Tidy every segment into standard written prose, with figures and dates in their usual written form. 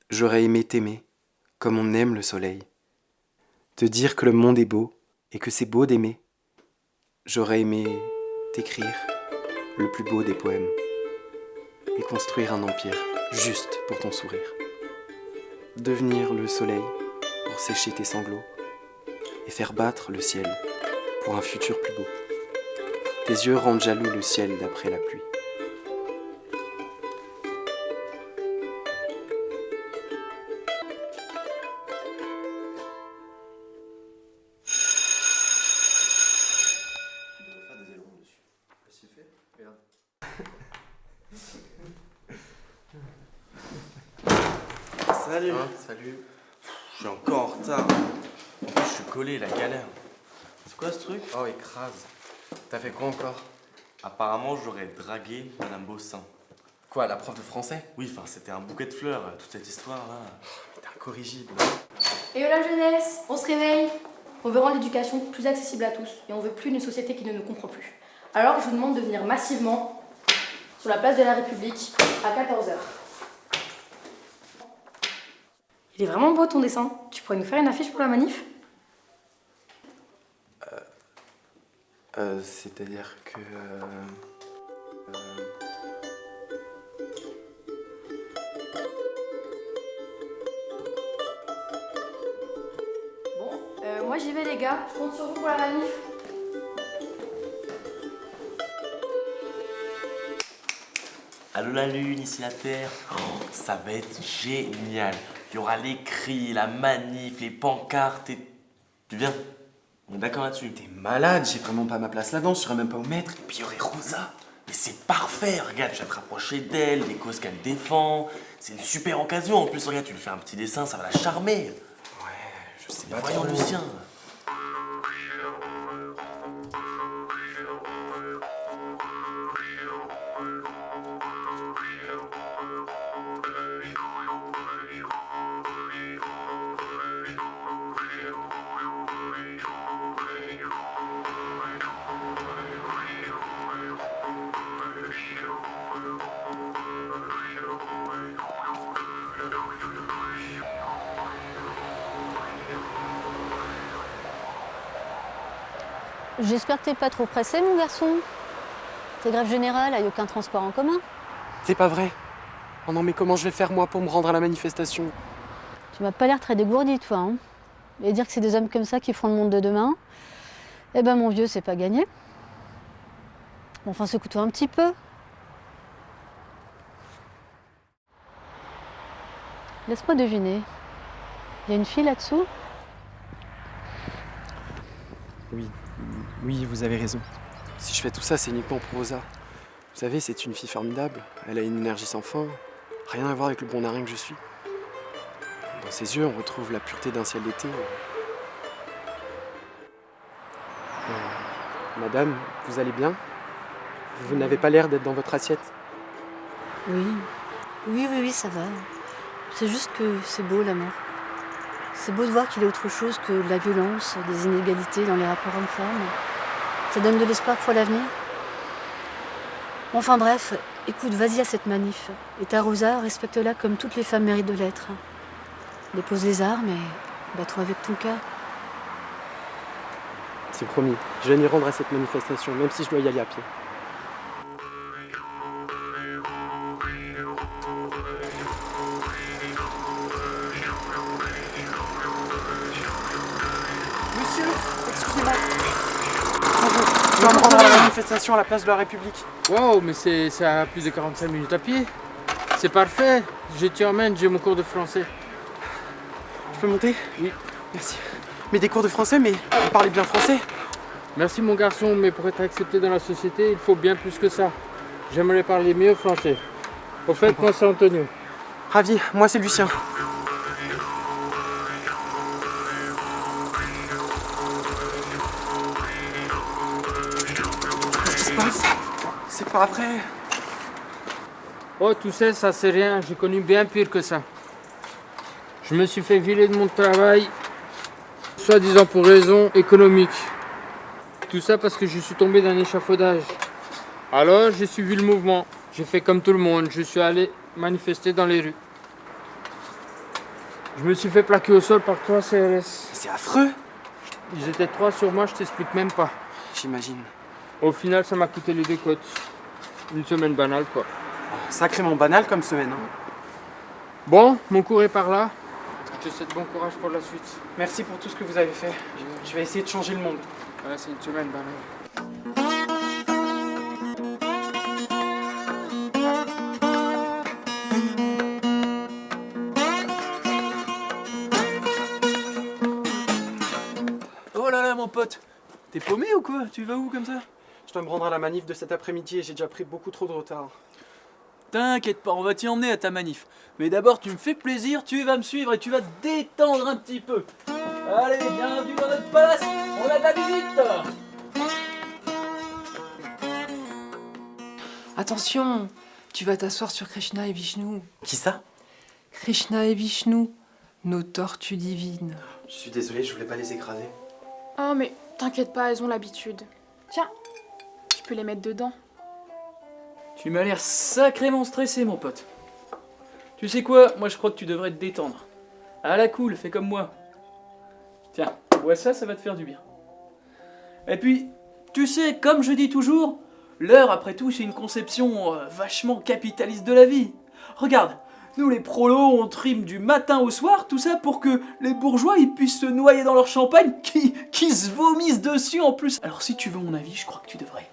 j'aurais aimé t'aimer, comme on aime le soleil. Te dire que le monde est beau et que c'est beau d'aimer. J'aurais aimé t'écrire le plus beau des poèmes et construire un empire juste pour ton sourire. Devenir le soleil pour sécher tes sanglots et faire battre le ciel pour un futur plus beau. Tes yeux rendent jaloux le ciel d'après la pluie. Salut. Salut. Je suis encore en retard. En plus, je suis collé, la galère. C'est quoi ce truc? Oh, écrase. T'as fait quoi encore? Apparemment, j'aurais dragué Madame Bossin. Quoi, la prof de français? Oui, enfin, c'était un bouquet de fleurs, toute cette histoire-là. T'es incorrigible. Et la jeunesse, on se réveille. On veut rendre l'éducation plus accessible à tous et on veut plus d'une société qui ne nous comprend plus. Alors je vous demande de venir massivement sur la place de la République à 14h. Il est vraiment beau ton dessin. Tu pourrais nous faire une affiche pour la manif? C'est-à-dire que... Bon, moi j'y vais les gars. Je compte sur vous pour la manif. Allô la lune, ici la terre. Oh, ça va être génial. Il y aura les cris, la manif, les pancartes et... Tu viens? On est d'accord là-dessus? T'es malade, j'ai vraiment pas ma place là-dedans, je serais même pas au maître. Et puis il y aurait Rosa. Mais c'est parfait, regarde, tu vas te rapprocher d'elle, les causes qu'elle défend. C'est une super occasion. En plus, regarde, tu lui fais un petit dessin, ça va la charmer. Ouais, je sais Mais pas voyons trop. Lucien. J'espère que t'es pas trop pressé, mon garçon. T'es grève générale, il n'y a aucun transport en commun. C'est pas vrai. Oh non, mais comment je vais faire moi pour me rendre à la manifestation? Tu m'as pas l'air très dégourdi, toi. Hein. Et dire que c'est des hommes comme ça qui feront le monde de demain, eh ben mon vieux, c'est pas gagné. Bon, enfin, secoue-toi un petit peu. Laisse-moi deviner. Il y a une fille là-dessous? Oui, vous avez raison. Si je fais tout ça, c'est uniquement pour Rosa. Vous savez, c'est une fille formidable. Elle a une énergie sans fin. Rien à voir avec le bon narin que je suis. Dans ses yeux, on retrouve la pureté d'un ciel d'été. Madame, vous allez bien? Vous n'avez pas l'air d'être dans votre assiette. Oui, ça va. C'est juste que c'est beau, l'amour. C'est beau de voir qu'il y a autre chose que de la violence, des inégalités dans les rapports hommes-femmes. Ça donne de l'espoir pour l'avenir. Enfin bref, écoute, vas-y à cette manif. Et ta Rosa, respecte-la comme toutes les femmes méritent de l'être. Dépose les armes et bats-toi avec ton cœur. C'est promis. Je vais m'y rendre à cette manifestation, même si je dois y aller à pied. Monsieur, excusez-moi. Je dois me rendre à la manifestation à la place de la République. Wow, mais c'est à plus de 45 minutes à pied. C'est parfait. Je t'y emmène, j'ai mon cours de français. Je peux monter? Oui. Merci. Mais des cours de français, mais vous parlez bien français? Merci mon garçon, mais pour être accepté dans la société, il faut bien plus que ça. J'aimerais parler mieux français. Au fait, moi c'est Antonio. Ravi, moi c'est Lucien. Qu'est-ce qui se passe? C'est pas vrai. Oh, tu sais, ça c'est rien. J'ai connu bien pire que ça. Je me suis fait virer de mon travail, soi-disant pour raison économique. Tout ça parce que je suis tombé d'un échafaudage. Alors, j'ai suivi le mouvement. J'ai fait comme tout le monde. Je suis allé manifester dans les rues. Je me suis fait plaquer au sol par 3 CRS. C'est affreux. Ils étaient 3 sur moi, je t'explique même pas. J'imagine. Au final, ça m'a coûté les 2 côtes. Une semaine banale, quoi. Sacrément banal comme semaine. Hein. Bon, mon cours est par là. Je te souhaite bon courage pour la suite. Merci pour tout ce que vous avez fait. Je vais essayer de changer le monde. Voilà, c'est une semaine banale. Oh là là, mon pote, t'es paumé ou quoi? Tu vas où comme ça? Je dois me rendre à la manif de cet après-midi et j'ai déjà pris beaucoup trop de retard. T'inquiète pas, on va t'y emmener à ta manif. Mais d'abord, tu me fais plaisir, tu vas me suivre et tu vas te détendre un petit peu. Allez, bienvenue dans notre palace, on a de la visite. Attention, tu vas t'asseoir sur Krishna et Vishnu. Qui ça? Krishna et Vishnu, nos tortues divines. Je suis désolé, je voulais pas les écraser. Oh mais t'inquiète pas, elles ont l'habitude. Tiens, tu peux les mettre dedans. Tu m'as l'air sacrément stressé, mon pote. Tu sais quoi? Moi, je crois que tu devrais te détendre. À la cool, fais comme moi. Tiens, bois ça, ça va te faire du bien. Et puis, tu sais, comme je dis toujours, l'heure, après tout, c'est une conception vachement capitaliste de la vie. Regarde, nous les prolos, on trime du matin au soir, tout ça pour que les bourgeois, ils puissent se noyer dans leur champagne, qui se vomissent dessus en plus. Alors si tu veux mon avis, je crois que tu devrais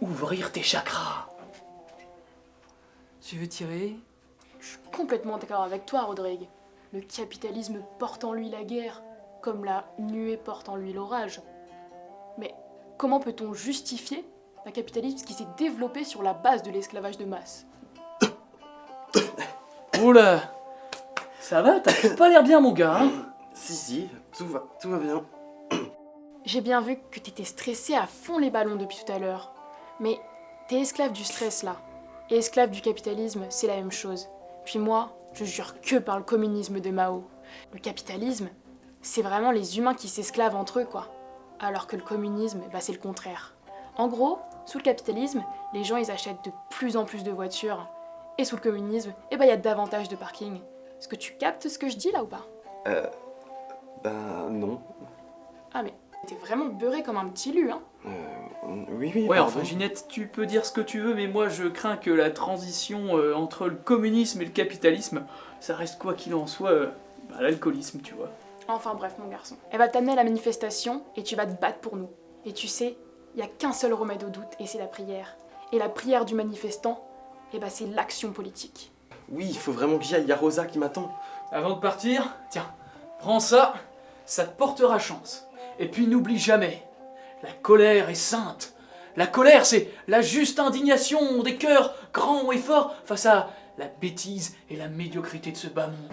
ouvrir tes chakras. Tu veux tirer? Je suis complètement d'accord avec toi, Rodrigue. Le capitalisme porte en lui la guerre, comme la nuée porte en lui l'orage. Mais comment peut-on justifier un capitalisme qui s'est développé sur la base de l'esclavage de masse? Oula, ça va? T'as pas l'air bien, mon gars, hein? Si, tout va bien. J'ai bien vu que t'étais stressé à fond les ballons depuis tout à l'heure. Mais t'es esclave du stress, là. Et esclave du capitalisme, c'est la même chose. Puis moi, je jure que par le communisme de Mao. Le capitalisme, c'est vraiment les humains qui s'esclavent entre eux, quoi. Alors que le communisme, bah, c'est le contraire. En gros, sous le capitalisme, les gens ils achètent de plus en plus de voitures. Et sous le communisme, eh ben, y a davantage de parking. Est-ce que tu captes ce que je dis là ou pas? Non. Ah mais t'es vraiment beurré comme un petit lu, hein. Oui, Ouais, pardon. enfin Ginette, tu peux dire ce que tu veux, mais moi je crains que la transition entre le communisme et le capitalisme, ça reste quoi qu'il en soit, l'alcoolisme, tu vois. Enfin bref, mon garçon. Elle va t'amener à la manifestation et tu vas te battre pour nous. Et tu sais, il y a qu'un seul remède au doute et c'est la prière. Et la prière du manifestant, eh ben c'est l'action politique. Oui, il faut vraiment que j'y aille, il y a Rosa qui m'attend. Avant de partir, tiens, prends ça, ça te portera chance. Et puis n'oublie jamais, la colère est sainte. La colère, c'est la juste indignation des cœurs grands et forts face à la bêtise et la médiocrité de ce bas monde.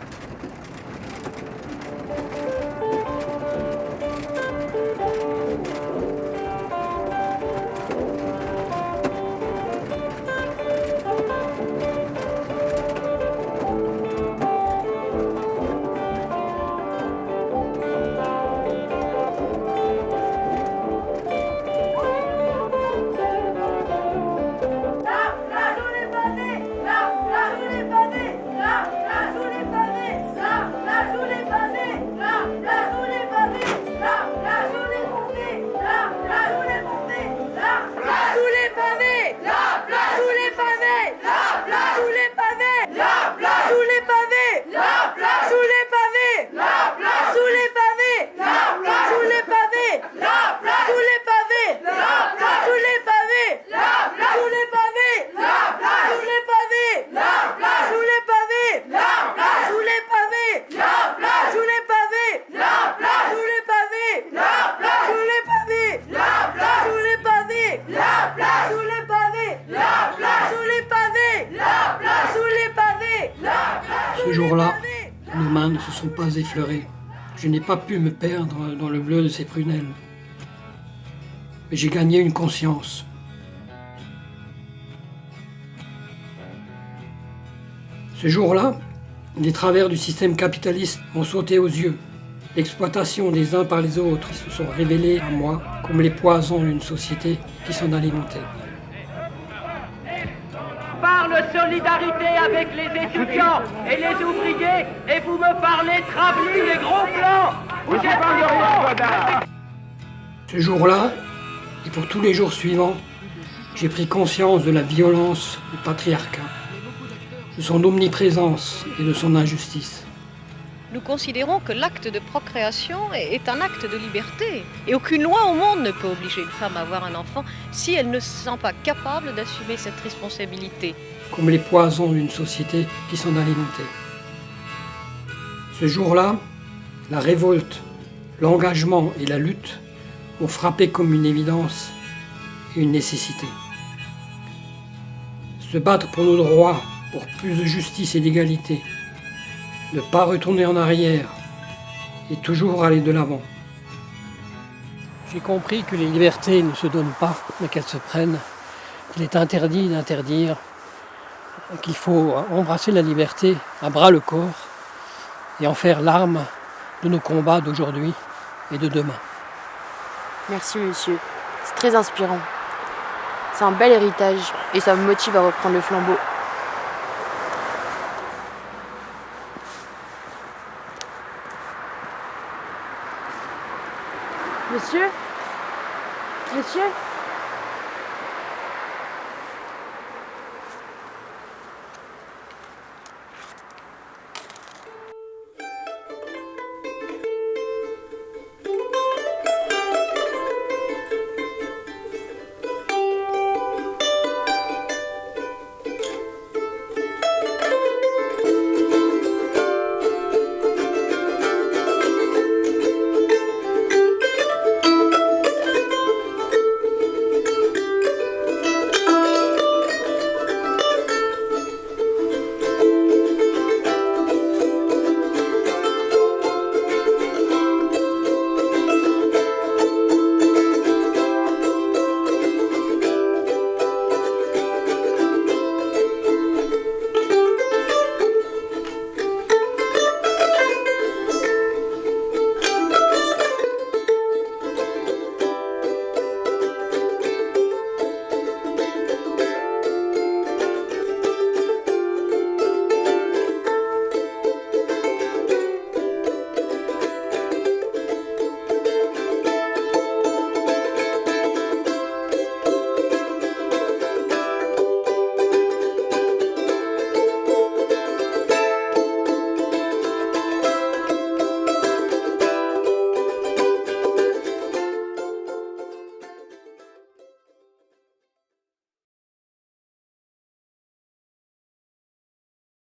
Ce jour-là, nos mains ne se sont pas effleurées. Je n'ai pas pu me perdre dans le bleu de ses prunelles. Mais j'ai gagné une conscience. Ce jour-là, les travers du système capitaliste m'ont sauté aux yeux. L'exploitation des uns par les autres se sont révélés à moi comme les poisons d'une société qui s'en alimentait. Par le de solidarité avec les étudiants et les ouvriers et vous me parlez travelling et gros plans. Vous êtes rien. Ce jour-là, et pour tous les jours suivants, j'ai pris conscience de la violence du patriarcat, de son omniprésence et de son injustice. Nous considérons que l'acte de procréation est un acte de liberté. Et aucune loi au monde ne peut obliger une femme à avoir un enfant si elle ne se sent pas capable d'assumer cette responsabilité. Comme les poisons d'une société qui s'en alimentait. Ce jour-là, la révolte, l'engagement et la lutte ont frappé comme une évidence et une nécessité. Se battre pour nos droits, pour plus de justice et d'égalité. Ne pas retourner en arrière et toujours aller de l'avant. J'ai compris que les libertés ne se donnent pas, mais qu'elles se prennent, qu'il est interdit d'interdire, qu'il faut embrasser la liberté à bras le corps et en faire l'arme de nos combats d'aujourd'hui et de demain. Merci monsieur, c'est très inspirant. C'est un bel héritage et ça me motive à reprendre le flambeau. Monsieur ? Monsieur ?